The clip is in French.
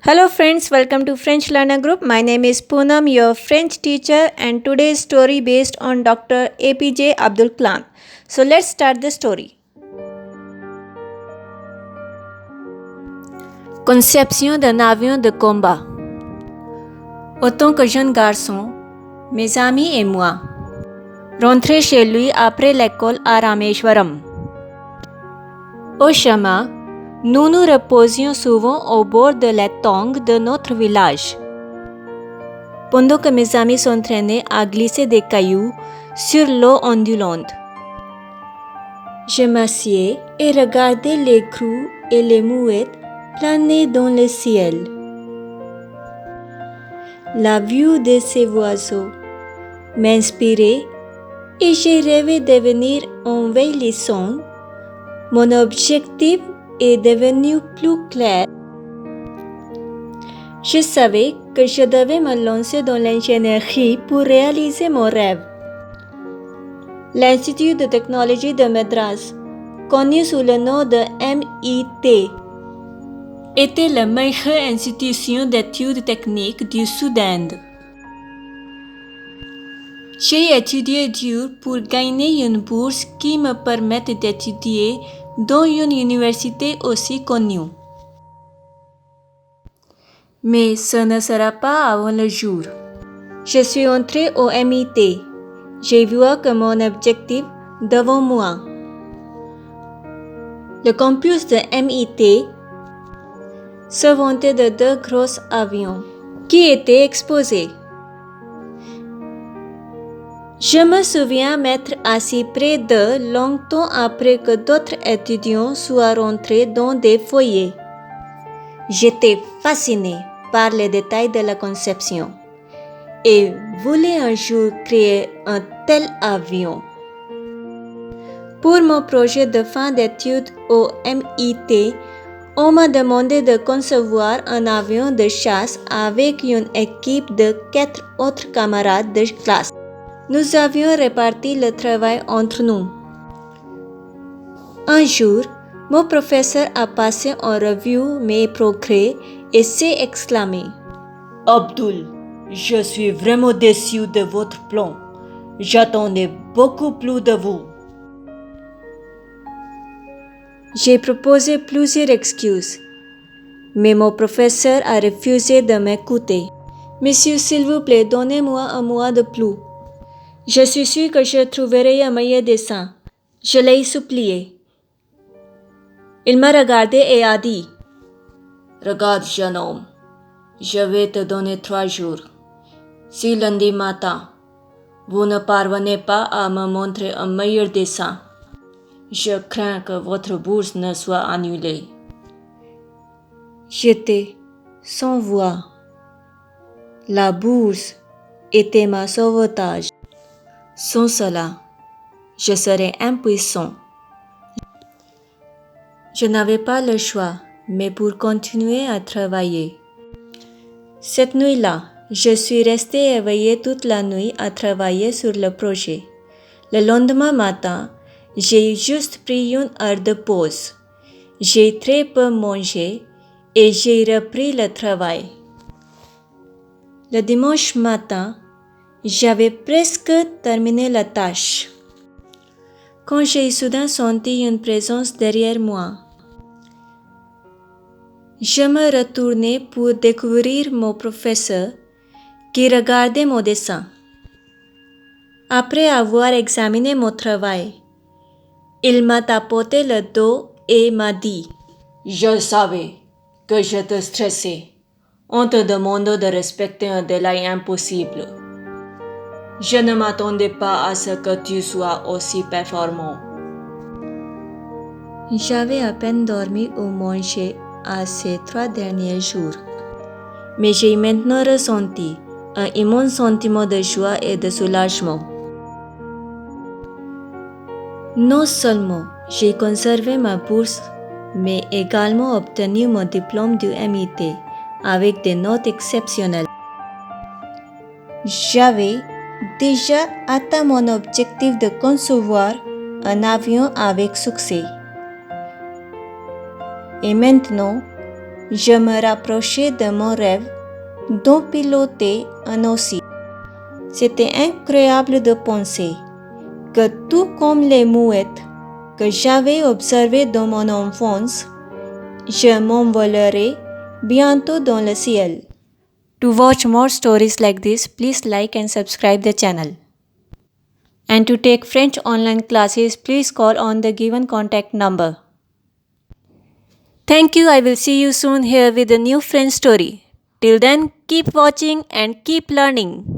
Hello friends, welcome to French Learner Group. My name is Poonam, your French teacher, and today's story based on Dr. APJ Abdul Kalam. So let's start the story. Conception d'un avion de combat. Autant que jeune garçon, mes amis et moi rentraient chez lui après l'école à Rameshwaram. Au chemin, nous nous reposions souvent au bord de l'étang de notre village. Pendant que mes amis s'entraînaient à glisser des cailloux sur l'eau ondulante, je m'assieds et regardais les grous et les mouettes planer dans le ciel. La vue de ces oiseaux m'inspirait et j'ai rêvé de devenir envahissant. Mon objectif est devenu plus clair. Je savais que je devais me lancer dans l'ingénierie pour réaliser mon rêve. L'Institut de technologie de Madras, connu sous le nom de MIT, était la meilleure institution d'études techniques du Sud-Inde. J'ai étudié dur pour gagner une bourse qui me permette d'étudier dans une université aussi connue. Mais ce ne sera pas avant le jour. Je suis entré au MIT. J'ai vu que mon objectif devant moi. Le campus de MIT se vantait de deux gros avions qui étaient exposés. Je me souviens m'être assis près d'eux longtemps après que d'autres étudiants soient rentrés dans des foyers. J'étais fasciné par les détails de la conception et voulais un jour créer un tel avion. Pour mon projet de fin d'études au MIT, on m'a demandé de concevoir un avion de chasse avec une équipe de 4 autres camarades de classe. Nous avions réparti le travail entre nous. Un jour, mon professeur a passé en revue mes progrès et s'est exclamé: Abdul, je suis vraiment déçu de votre plan. J'attendais beaucoup plus de vous. J'ai proposé plusieurs excuses, mais mon professeur a refusé de m'écouter. Monsieur, s'il vous plaît, donnez-moi un mois de plus. Je suis sûr que je trouverai un meilleur dessin. Je l'ai supplié. Il m'a regardé et a dit: Regarde, jeune homme, je vais te donner 3 jours. Si lundi matin, vous ne parvenez pas à me montrer un meilleur dessin, je crains que votre bourse ne soit annulée. J'étais sans voix. La bourse était ma sauvetage. Sans cela, je serais impuissant. Je n'avais pas le choix, mais pour continuer à travailler. Cette nuit-là, je suis resté éveillé toute la nuit à travailler sur le projet. Le lendemain matin, j'ai juste pris une heure de pause. J'ai très peu mangé et j'ai repris le travail. Le dimanche matin, j'avais presque terminé la tâche quand j'ai soudain senti une présence derrière moi. Je me retournai pour découvrir mon professeur qui regardait mon dessin. Après avoir examiné mon travail, il m'a tapoté le dos et m'a dit: Je savais que je te stressais. On te demande de respecter un délai impossible. Je ne m'attendais pas à ce que tu sois aussi performant. J'avais à peine dormi ou mangé à ces 3 derniers jours, mais j'ai maintenant ressenti un immense sentiment de joie et de soulagement. Non seulement j'ai conservé ma bourse, mais également obtenu mon diplôme du MIT avec des notes exceptionnelles. J'avais déjà atteint mon objectif de concevoir un avion avec succès. Et maintenant, Je me rapprochais de mon rêve dont pilotait un aussi. C'était incroyable de penser que tout comme les mouettes que j'avais observées dans mon enfance, je m'envolerai bientôt dans le ciel. To watch more stories like this, please like and subscribe the channel. And to take French online classes, please call on the given contact number. Thank you. I will see you soon here with a new French story. Till then, keep watching and keep learning.